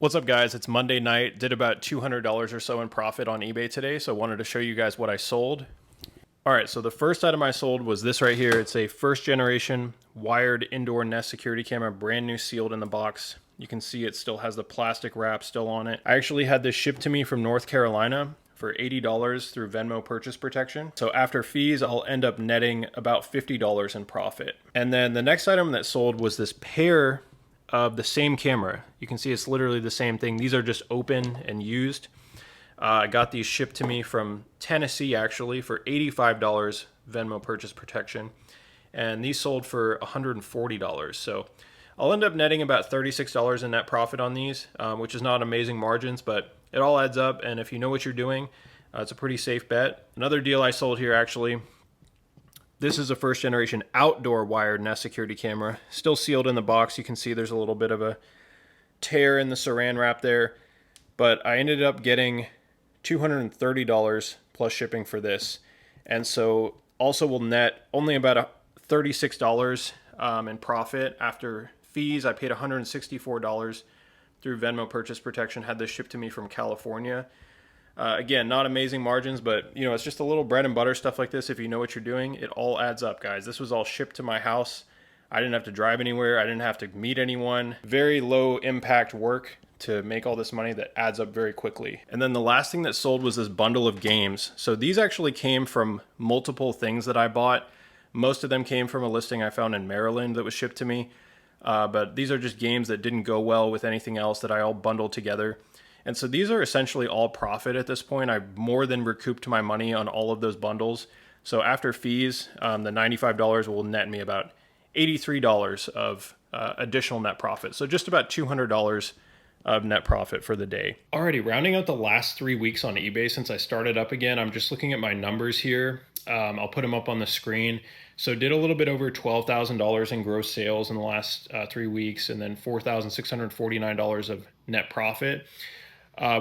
What's up, guys? It's Monday night. Did about $200 or so in profit on eBay today, so I wanted to show you guys what I sold. All right, so the first item I sold was this right here. It's a first generation wired indoor Nest security camera, brand new, sealed in the box. You can see it still has the plastic wrap still on it. I actually had this shipped to me from North Carolina for $80 through Venmo purchase protection. So after fees, I'll end up netting about $50 in profit. And then the next item that sold was this pair of the same camera. You can see it's literally the same thing. These are just open and used. I got these shipped to me from Tennessee actually for $85 Venmo purchase protection. And these sold for $140. So I'll end up netting about $36 in net profit on these, which is not amazing margins, but it all adds up. And if you know what you're doing, it's a pretty safe bet. Another deal I sold here actually, this is a first generation outdoor wired Nest security camera, still sealed in the box. You can see there's a little bit of a tear in the saran wrap there, but I ended up getting $230 plus shipping for this. And so also will net only about $36 in profit after fees. I paid $164 through Venmo purchase protection, had this shipped to me from California. Again, not amazing margins, but you know, it's just a little bread and butter stuff like this. If you know what you're doing, it all adds up, guys. This was all shipped to my house. I didn't have to drive anywhere. I didn't have to meet anyone. Very low impact work to make all this money that adds up very quickly. And then the last thing that sold was this bundle of games. So these actually came from multiple things that I bought. Most of them came from a listing I found in Maryland that was shipped to me. But these are just games that didn't go well with anything else that I all bundled together. And so these are essentially all profit at this point. I've more than recouped my money on all of those bundles. So after fees, the $95 will net me about $83 of additional net profit. So just about $200 of net profit for the day. Alrighty, rounding out the last 3 weeks on eBay since I started up again, I'm just looking at my numbers here. I'll put them up on the screen. So did a little bit over $12,000 in gross sales in the last 3 weeks, and then $4,649 of net profit.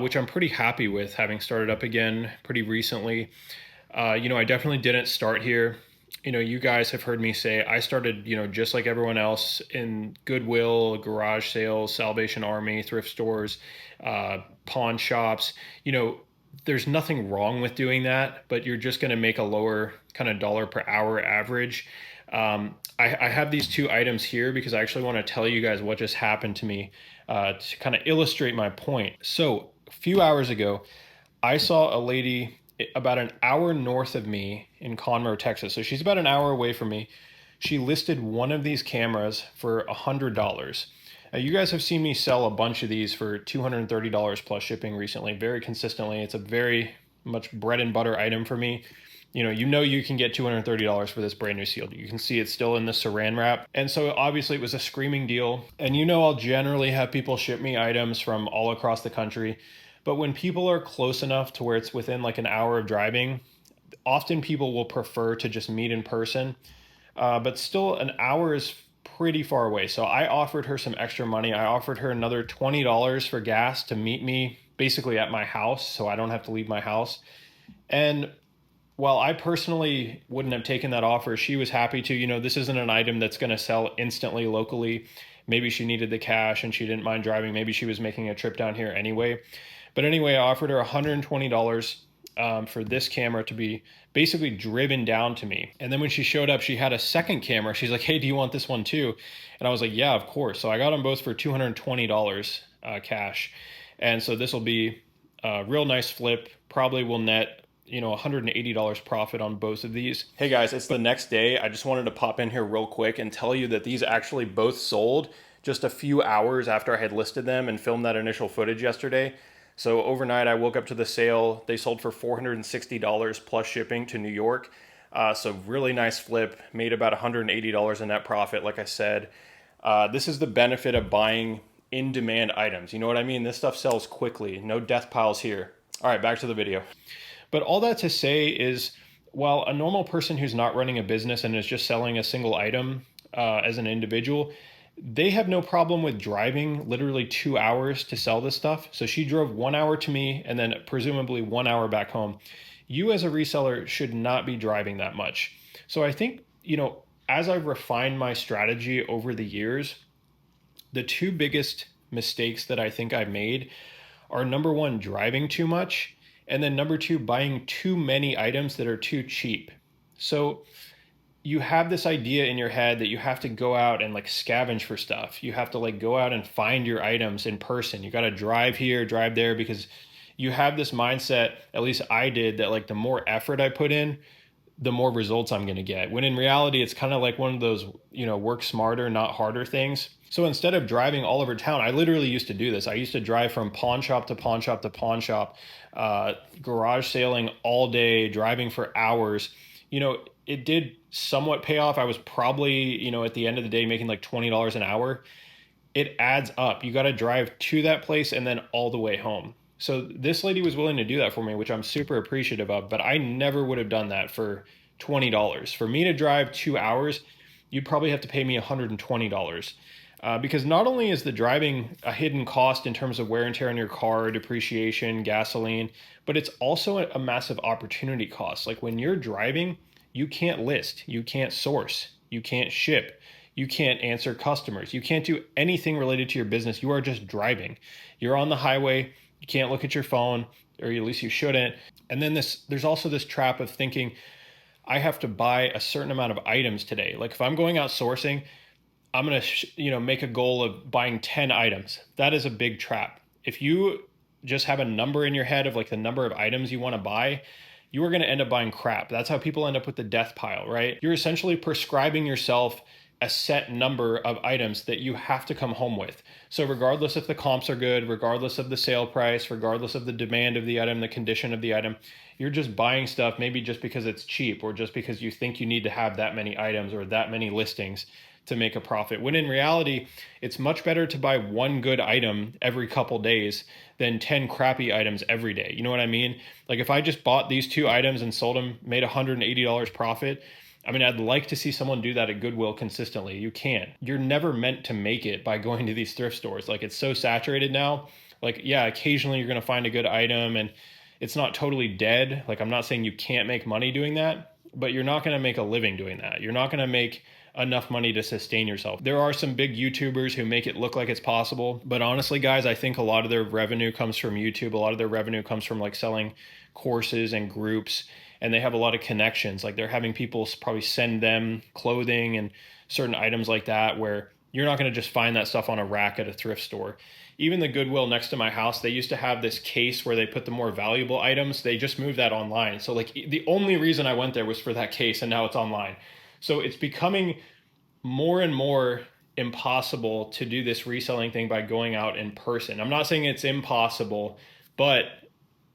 Which I'm pretty happy with, having started up again pretty recently. I definitely didn't start here. You guys have heard me say I started, just like everyone else in Goodwill, garage sales, Salvation Army, thrift stores, pawn shops. There's nothing wrong with doing that, but you're just going to make a lower kind of dollar per hour average. I have these two items here because I actually want to tell you guys what just happened to me to kind of illustrate my point. So a few hours ago, I saw a lady about an hour north of me in Conroe, Texas. So she's about an hour away from me. She listed one of these cameras for $100. You guys have seen me sell a bunch of these for $230 plus shipping recently, very consistently. It's a very much bread and butter item for me. You can get $230 for this brand new sealed. You can see it's still in the saran wrap. And so obviously it was a screaming deal. And I'll generally have people ship me items from all across the country. But when people are close enough to where it's within like an hour of driving, often people will prefer to just meet in person. But still, an hour is pretty far away. So I offered her some extra money. I offered her another $20 for gas to meet me basically at my house, so I don't have to leave my house. And while I personally wouldn't have taken that offer, she was happy to. This isn't an item that's going to sell instantly locally. Maybe she needed the cash and she didn't mind driving. Maybe she was making a trip down here anyway. But anyway, I offered her $120 for this camera to be basically driven down to me. And then when she showed up, she had a second camera. She's like, hey, do you want this one too? And I was like, yeah, of course. So I got them both for $220 cash. And so this will be a real nice flip. Probably will net $180 profit on both of these. Hey guys, it's the next day. I just wanted to pop in here real quick and tell you that these actually both sold just a few hours after I had listed them and filmed that initial footage yesterday. So overnight I woke up to the sale. They sold for $460 plus shipping to New York. So really nice flip, made about $180 in net profit. Like I said, this is the benefit of buying in-demand items. You know what I mean? This stuff sells quickly. No death piles here. All right, back to the video. But all that to say is, while a normal person who's not running a business and is just selling a single item as an individual, they have no problem with driving literally 2 hours to sell this stuff. So she drove 1 hour to me and then presumably 1 hour back home. You as a reseller should not be driving that much. So I think, as I've refined my strategy over the years, the two biggest mistakes that I think I've made are number one, driving too much, and then number two, buying too many items that are too cheap. So you have this idea in your head that you have to go out and like scavenge for stuff. You have to like go out and find your items in person. You got to drive here, drive there, because you have this mindset, at least I did, that like the more effort I put in, the more results I'm going to get. When in reality, it's kind of like one of those, work smarter, not harder things. So instead of driving all over town, I literally used to do this. I used to drive from pawn shop to pawn shop to pawn shop, garage sailing all day, driving for hours. It did somewhat pay off. I was probably, at the end of the day making like $20 an hour. It adds up. You got to drive to that place and then all the way home. So this lady was willing to do that for me, which I'm super appreciative of, but I never would have done that for $20. For me to drive 2 hours, you'd probably have to pay me $120. Because not only is the driving a hidden cost in terms of wear and tear on your car, depreciation, gasoline, but it's also a massive opportunity cost. Like when you're driving, you can't list, you can't source, you can't ship, you can't answer customers, you can't do anything related to your business. You are just driving. You're on the highway, you can't look at your phone, or at least you shouldn't. And then there's also this trap of thinking, I have to buy a certain amount of items today. Like if I'm going out sourcing, I'm going to, make a goal of buying 10 items. That is a big trap. If you just have a number in your head of like the number of items you want to buy, you are going to end up buying crap. That's how people end up with the death pile, right? You're essentially prescribing yourself a set number of items that you have to come home with. So regardless if the comps are good, regardless of the sale price, regardless of the demand of the item, the condition of the item, you're just buying stuff maybe just because it's cheap or just because you think you need to have that many items or that many listings to make a profit. When in reality, it's much better to buy one good item every couple days than 10 crappy items every day. You know what I mean? Like if I just bought these 2 items and sold them, made $180 profit, I mean, I'd like to see someone do that at Goodwill consistently. You can't. You're never meant to make it by going to these thrift stores. Like it's so saturated now. Like, yeah, occasionally you're going to find a good item and it's not totally dead. Like I'm not saying you can't make money doing that, but you're not going to make a living doing that. You're not going to make enough money to sustain yourself. There are some big YouTubers who make it look like it's possible, but honestly, guys, I think a lot of their revenue comes from YouTube. A lot of their revenue comes from like selling courses and groups, and they have a lot of connections. Like they're having people probably send them clothing and certain items like that, where you're not going to just find that stuff on a rack at a thrift store. Even the Goodwill next to my house, they used to have this case where they put the more valuable items. They just moved that online. So like the only reason I went there was for that case, and now it's online. So it's becoming more and more impossible to do this reselling thing by going out in person. I'm not saying it's impossible, but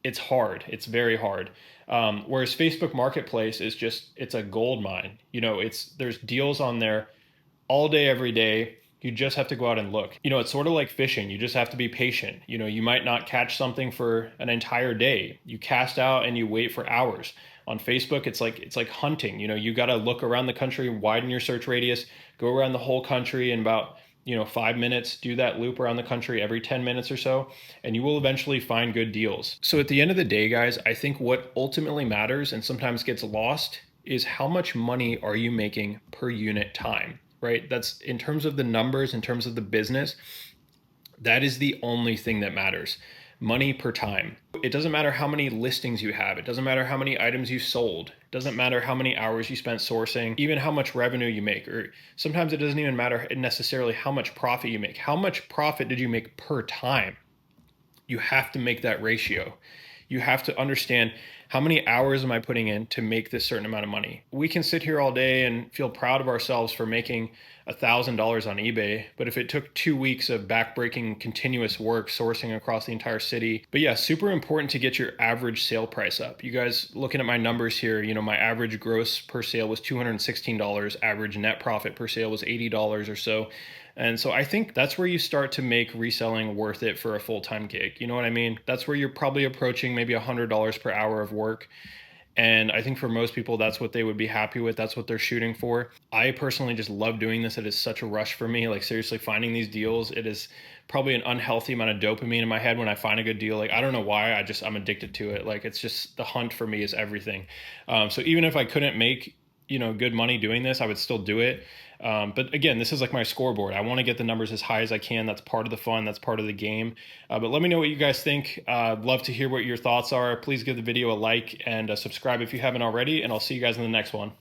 it's hard. It's very hard. Whereas Facebook Marketplace is it's a gold mine. There's deals on there all day, every day. You just have to go out and look. It's sort of like fishing. You just have to be patient. You might not catch something for an entire day. You cast out and you wait for hours. On Facebook, it's like hunting. You got to look around the country, widen your search radius, go around the whole country in about 5 minutes, do that loop around the country every 10 minutes or so, and you will eventually find good deals. So at the end of the day, guys, I think what ultimately matters and sometimes gets lost is how much money are you making per unit time, right? That's in terms of the numbers, in terms of the business, that is the only thing that matters. Money per time. It doesn't matter how many listings you have. It doesn't matter how many items you sold. It doesn't matter how many hours you spent sourcing, even how much revenue you make. Or sometimes it doesn't even matter necessarily how much profit you make. How much profit did you make per time? You have to make that ratio. You have to understand, how many hours am I putting in to make this certain amount of money? We can sit here all day and feel proud of ourselves for making $1,000 on eBay, but if it took 2 weeks of backbreaking continuous work sourcing across the entire city. But yeah, super important to get your average sale price up. You guys looking at my numbers here, my average gross per sale was $216, average net profit per sale was $80 or so. And so I think that's where you start to make reselling worth it for a full-time gig. You know what I mean? That's where you're probably approaching maybe $100 per hour of work. And I think for most people, that's what they would be happy with. That's what they're shooting for. I personally just love doing this. It is such a rush for me. Like seriously, finding these deals, it is probably an unhealthy amount of dopamine in my head when I find a good deal. Like, I don't know why, I'm addicted to it. Like, it's just the hunt for me is everything. So even if I couldn't make good money doing this, I would still do it. But again, this is like my scoreboard. I want to get the numbers as high as I can. That's part of the fun. That's part of the game. But let me know what you guys think. I'd love to hear what your thoughts are. Please give the video a like and subscribe if you haven't already, and I'll see you guys in the next one.